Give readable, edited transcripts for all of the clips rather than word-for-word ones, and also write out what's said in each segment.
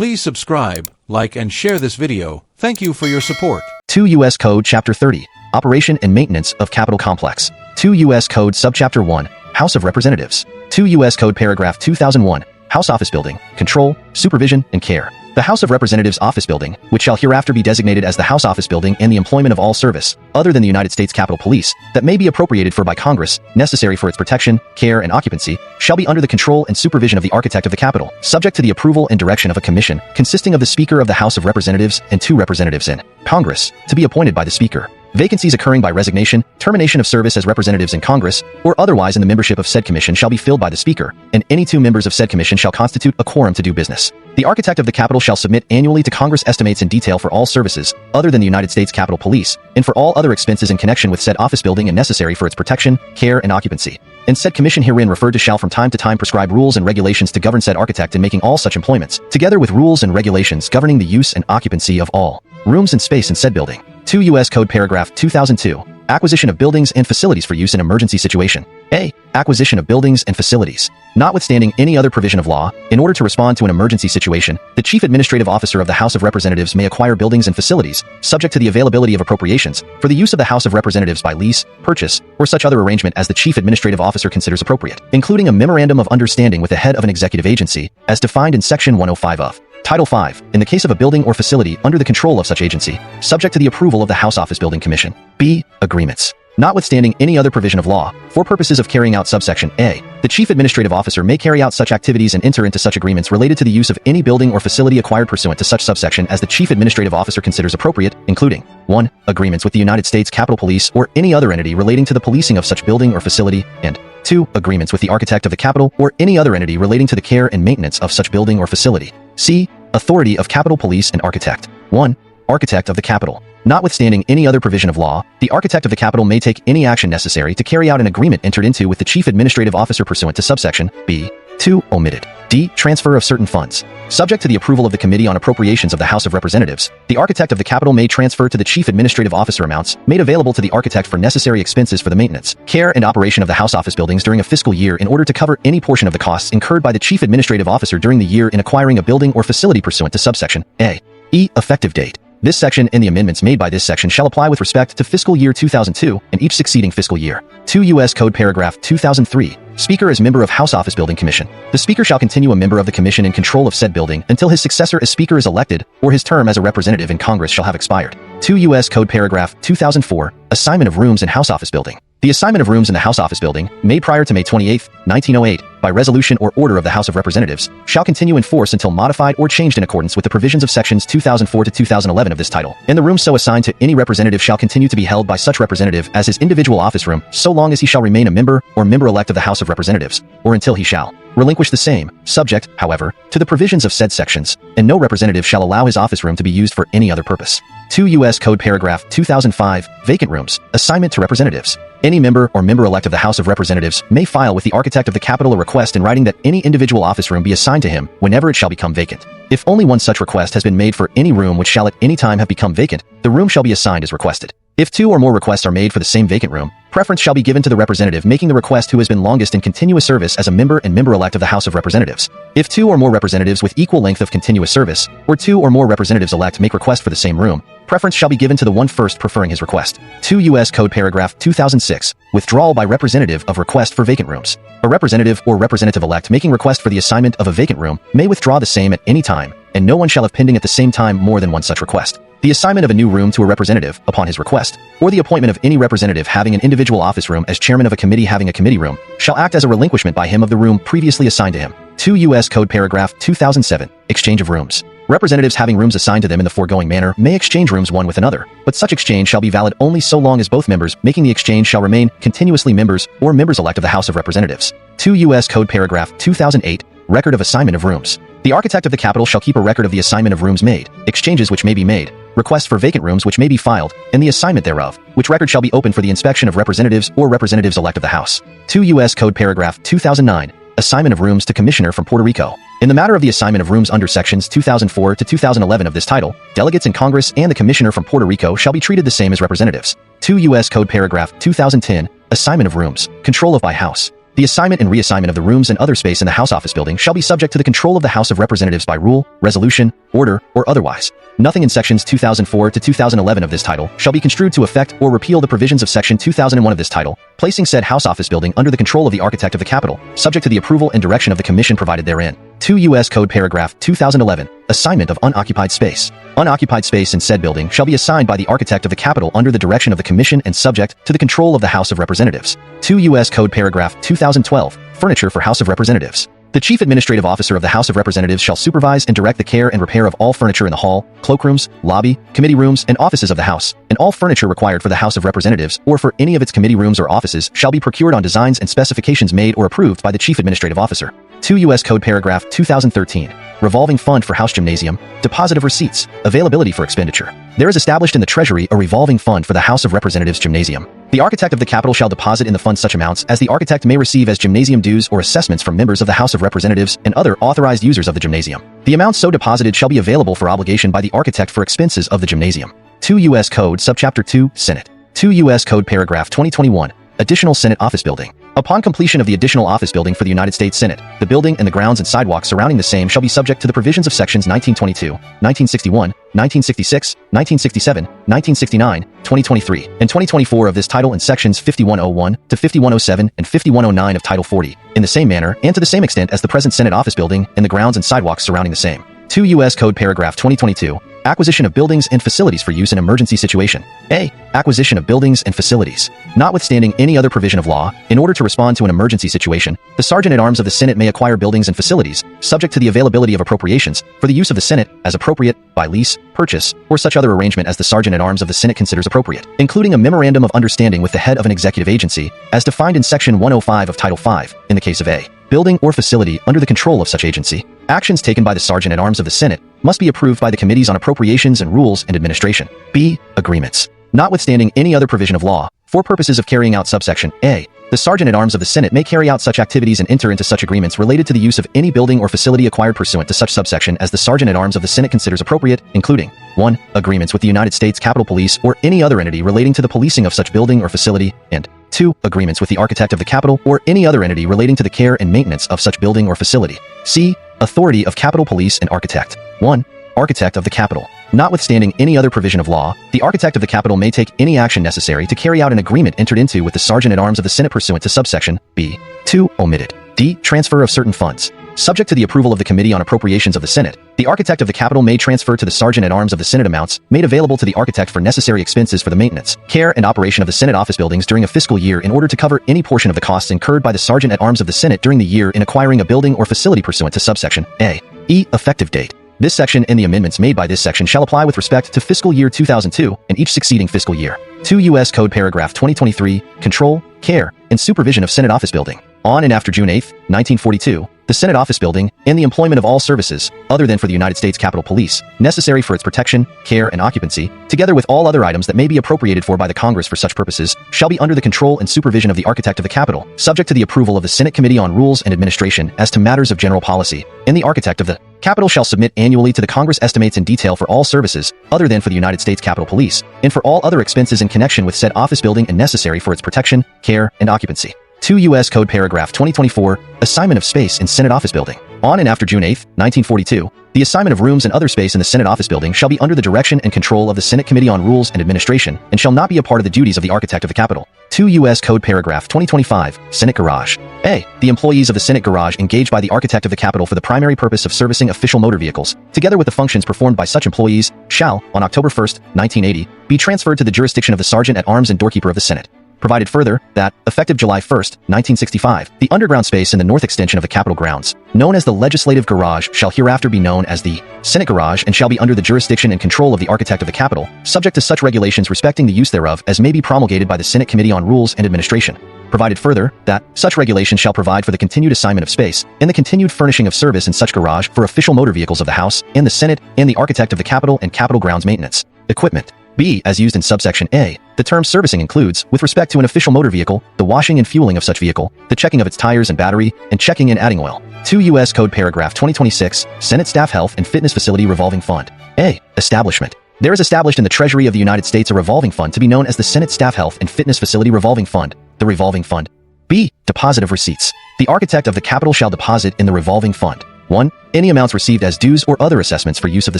Please subscribe, like and share this video. Thank you for your support. 2 U.S. Code Chapter 30, Operation and Maintenance of Capital Complex. 2 U.S. Code Subchapter 1, House of Representatives. 2 U.S. Code Paragraph 2001, House Office Building, Control, Supervision, and Care. The House of Representatives Office Building, which shall hereafter be designated as the House Office Building and the employment of all service, other than the United States Capitol Police, that may be appropriated for by Congress, necessary for its protection, care, and occupancy, shall be under the control and supervision of the Architect of the Capitol, subject to the approval and direction of a commission, consisting of the Speaker of the House of Representatives and 2 representatives in Congress, to be appointed by the Speaker. Vacancies occurring by resignation, termination of service as representatives in Congress, or otherwise in the membership of said commission shall be filled by the Speaker, and any 2 members of said commission shall constitute a quorum to do business. The Architect of the Capitol shall submit annually to Congress estimates in detail for all services, other than the United States Capitol Police, and for all other expenses in connection with said office building and necessary for its protection, care, and occupancy. And said commission herein referred to shall from time to time prescribe rules and regulations to govern said architect in making all such employments, together with rules and regulations governing the use and occupancy of all rooms and space in said building. 2 U.S. Code Paragraph 2002, Acquisition of Buildings and Facilities for Use in Emergency Situation. A. Acquisition of buildings and facilities. Notwithstanding any other provision of law, in order to respond to an emergency situation, the Chief Administrative Officer of the House of Representatives may acquire buildings and facilities, subject to the availability of appropriations, for the use of the House of Representatives by lease, purchase, or such other arrangement as the Chief Administrative Officer considers appropriate, including a memorandum of understanding with the head of an executive agency, as defined in Section 105 of Title V, in the case of a building or facility under the control of such agency, subject to the approval of the House Office Building Commission. B. Agreements. Notwithstanding any other provision of law, for purposes of carrying out subsection A, the Chief Administrative Officer may carry out such activities and enter into such agreements related to the use of any building or facility acquired pursuant to such subsection as the Chief Administrative Officer considers appropriate, including 1. Agreements with the United States Capitol Police or any other entity relating to the policing of such building or facility, and 2. Agreements with the Architect of the Capitol or any other entity relating to the care and maintenance of such building or facility. C. Authority of Capitol Police and Architect. 1. Architect of the Capitol. Notwithstanding any other provision of law, the Architect of the Capitol may take any action necessary to carry out an agreement entered into with the Chief Administrative Officer pursuant to subsection B. 2. Omitted. D. Transfer of certain funds. Subject to the approval of the Committee on Appropriations of the House of Representatives, the Architect of the Capitol may transfer to the Chief Administrative Officer amounts made available to the Architect for necessary expenses for the maintenance, care, and operation of the House Office buildings during a fiscal year in order to cover any portion of the costs incurred by the Chief Administrative Officer during the year in acquiring a building or facility pursuant to subsection A. E. Effective date. This section and the amendments made by this section shall apply with respect to fiscal year 2002 and each succeeding fiscal year. 2 U.S. Code Paragraph 2003. Speaker as member of House Office Building Commission. The Speaker shall continue a member of the Commission in control of said building until his successor as Speaker is elected or his term as a representative in Congress shall have expired. 2 U.S. Code Paragraph 2004. Assignment of rooms in House Office Building. The assignment of rooms in the House Office Building, made prior to May 28, 1908, by resolution or order of the House of Representatives, shall continue in force until modified or changed in accordance with the provisions of sections 2004 to 2011 of this title, and the room so assigned to any representative shall continue to be held by such representative as his individual office room, so long as he shall remain a member or member-elect of the House of Representatives, or until he shall relinquish the same, subject, however, to the provisions of said sections, and no representative shall allow his office room to be used for any other purpose. 2 U.S. Code Paragraph 2005. Vacant rooms. Assignment to representatives. Any member or member-elect of the House of Representatives may file with the Architect of the Capitol a request in writing that any individual office room be assigned to him whenever it shall become vacant. If only one such request has been made for any room which shall at any time have become vacant, the room shall be assigned as requested. If 2 or more requests are made for the same vacant room, preference shall be given to the representative making the request who has been longest in continuous service as a member and member-elect of the House of Representatives. If 2 or more representatives with equal length of continuous service, or 2 or more representatives-elect make request for the same room, preference shall be given to the one first preferring his request. 2 U.S. Code Paragraph 2006. Withdrawal by representative of request for vacant rooms. A representative or representative-elect making request for the assignment of a vacant room may withdraw the same at any time, and no one shall have pending at the same time more than one such request. The assignment of a new room to a representative, upon his request, or the appointment of any representative having an individual office room as chairman of a committee having a committee room, shall act as a relinquishment by him of the room previously assigned to him. 2 U.S. Code Paragraph 2007. Exchange of rooms. Representatives having rooms assigned to them in the foregoing manner may exchange rooms one with another, but such exchange shall be valid only so long as both members making the exchange shall remain continuously members or members-elect of the House of Representatives. 2 U.S. Code Paragraph 2008. Record of assignment of rooms. The Architect of the Capitol shall keep a record of the assignment of rooms made, exchanges which may be made, requests for vacant rooms which may be filed, and the assignment thereof, which record shall be open for the inspection of representatives or representatives-elect of the House. 2 U.S. Code Paragraph 2009. Assignment of rooms to Commissioner from Puerto Rico. In the matter of the assignment of rooms under sections 2004 to 2011 of this title, delegates in Congress and the Commissioner from Puerto Rico shall be treated the same as representatives. 2 U.S. Code Paragraph 2010. Assignment of rooms. Control of by House. The assignment and reassignment of the rooms and other space in the House office building shall be subject to the control of the House of Representatives by rule, resolution, order, or otherwise. Nothing in sections 2004 to 2011 of this title shall be construed to affect or repeal the provisions of section 2001 of this title, placing said House office building under the control of the architect of the Capitol, subject to the approval and direction of the commission provided therein. 2 U.S. Code Paragraph 2011. Assignment of unoccupied space. Unoccupied space in said building shall be assigned by the architect of the Capitol under the direction of the commission and subject to the control of the House of Representatives. 2 U.S. Code Paragraph 2012. Furniture for House of Representatives. The Chief Administrative Officer of the House of Representatives shall supervise and direct the care and repair of all furniture in the hall, cloakrooms, lobby, committee rooms, and offices of the House, and all furniture required for the House of Representatives or for any of its committee rooms or offices shall be procured on designs and specifications made or approved by the Chief Administrative Officer. 2 U.S. Code Paragraph 2013. Revolving Fund for House Gymnasium. Deposit of receipts. Availability for expenditure. There is established in the Treasury a revolving fund for the House of Representatives Gymnasium. The architect of the Capitol shall deposit in the fund such amounts as the architect may receive as gymnasium dues or assessments from members of the House of Representatives and other authorized users of the gymnasium. The amounts so deposited shall be available for obligation by the architect for expenses of the gymnasium. 2 U.S. Code Subchapter II, Senate. 2 U.S. Code Paragraph 2021. Additional Senate Office Building. Upon completion of the additional office building for the United States Senate, the building and the grounds and sidewalks surrounding the same shall be subject to the provisions of sections 1922, 1961, 1966, 1967, 1969, 2023, and 2024 of this title and sections 5101 to 5107 and 5109 of Title 40, in the same manner and to the same extent as the present Senate office building and the grounds and sidewalks surrounding the same. 2 U.S. Code Paragraph 2022. Acquisition of buildings and facilities for use in emergency situation. A. Acquisition of buildings and facilities. Notwithstanding any other provision of law, in order to respond to an emergency situation, the Sergeant-at-Arms of the Senate may acquire buildings and facilities, subject to the availability of appropriations, for the use of the Senate, as appropriate, by lease, purchase, or such other arrangement as the Sergeant-at-Arms of the Senate considers appropriate, including a memorandum of understanding with the head of an executive agency, as defined in Section 105 of Title 5, in the case of a building or facility under the control of such agency. Actions taken by the Sergeant-at-Arms of the Senate must be approved by the Committees on Appropriations and Rules and Administration. B. Agreements. Notwithstanding any other provision of law, for purposes of carrying out subsection A, the Sergeant-at-Arms of the Senate may carry out such activities and enter into such agreements related to the use of any building or facility acquired pursuant to such subsection as the Sergeant-at-Arms of the Senate considers appropriate, including 1. Agreements with the United States Capitol Police or any other entity relating to the policing of such building or facility, and 2. Agreements with the architect of the Capitol or any other entity relating to the care and maintenance of such building or facility. C. Authority of Capitol Police and Architect. 1. Architect of the Capitol. Notwithstanding any other provision of law, the architect of the Capitol may take any action necessary to carry out an agreement entered into with the Sergeant-at-Arms of the Senate pursuant to subsection B. 2. Omitted. D. Transfer of certain funds. Subject to the approval of the Committee on Appropriations of the Senate, the architect of the Capitol may transfer to the Sergeant-at-Arms of the Senate amounts made available to the architect for necessary expenses for the maintenance, care, and operation of the Senate office buildings during a fiscal year in order to cover any portion of the costs incurred by the Sergeant-at-Arms of the Senate during the year in acquiring a building or facility pursuant to subsection A. E. Effective date. This section and the amendments made by this section shall apply with respect to fiscal year 2002 and each succeeding fiscal year. 2 U.S. Code Paragraph 2023. Control, care, and supervision of Senate office building. On and after June 8, 1942, the Senate office building, and the employment of all services, other than for the United States Capitol Police, necessary for its protection, care, and occupancy, together with all other items that may be appropriated for by the Congress for such purposes, shall be under the control and supervision of the architect of the Capitol, subject to the approval of the Senate Committee on Rules and Administration as to matters of general policy, and the architect of the Capitol shall submit annually to the Congress estimates in detail for all services, other than for the United States Capitol Police, and for all other expenses in connection with said office building and necessary for its protection, care, and occupancy. 2 U.S. Code Paragraph 2024. Assignment of space in Senate office building. On and after June 8, 1942, the assignment of rooms and other space in the Senate office building shall be under the direction and control of the Senate Committee on Rules and Administration and shall not be a part of the duties of the architect of the Capitol. 2 U.S. Code Paragraph 2025. Senate Garage. A. The employees of the Senate Garage engaged by the architect of the Capitol for the primary purpose of servicing official motor vehicles, together with the functions performed by such employees, shall, on October 1, 1980, be transferred to the jurisdiction of the Sergeant-at-Arms and Doorkeeper of the Senate. Provided further, that, effective July 1, 1965, the underground space in the north extension of the Capitol grounds, known as the Legislative Garage, shall hereafter be known as the Senate Garage and shall be under the jurisdiction and control of the architect of the Capitol, subject to such regulations respecting the use thereof as may be promulgated by the Senate Committee on Rules and Administration. Provided further, that such regulations shall provide for the continued assignment of space and the continued furnishing of service in such garage for official motor vehicles of the House and the Senate and the architect of the Capitol and Capitol grounds maintenance. Equipment. B. As used in subsection A, the term servicing includes, with respect to an official motor vehicle, the washing and fueling of such vehicle, the checking of its tires and battery, and checking and adding oil. 2 U.S. Code Paragraph 2026. Senate Staff Health and Fitness Facility Revolving Fund. A. Establishment. There is established in the Treasury of the United States a revolving fund to be known as the Senate Staff Health and Fitness Facility Revolving Fund, the Revolving Fund. B. Deposit of receipts. The architect of the Capitol shall deposit in the revolving fund 1. Any amounts received as dues or other assessments for use of the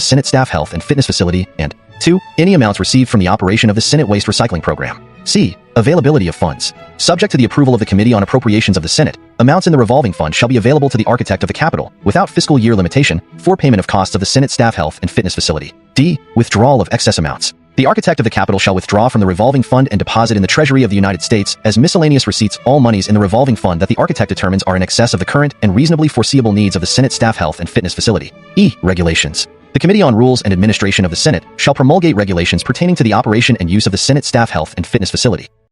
Senate Staff Health and Fitness Facility, and 2. Any amounts received from the operation of the Senate Waste Recycling Program. C. Availability of funds. Subject to the approval of the Committee on Appropriations of the Senate, amounts in the revolving fund shall be available to the architect of the Capitol, without fiscal year limitation, for payment of costs of the Senate Staff Health and Fitness Facility. D. Withdrawal of excess amounts. The architect of the Capitol shall withdraw from the revolving fund and deposit in the Treasury of the United States as miscellaneous receipts all monies in the revolving fund that the architect determines are in excess of the current and reasonably foreseeable needs of the Senate Staff Health and Fitness Facility. E. Regulations. The Committee on Rules and Administration of the Senate shall promulgate regulations pertaining to the operation and use of the Senate Staff Health and Fitness Facility.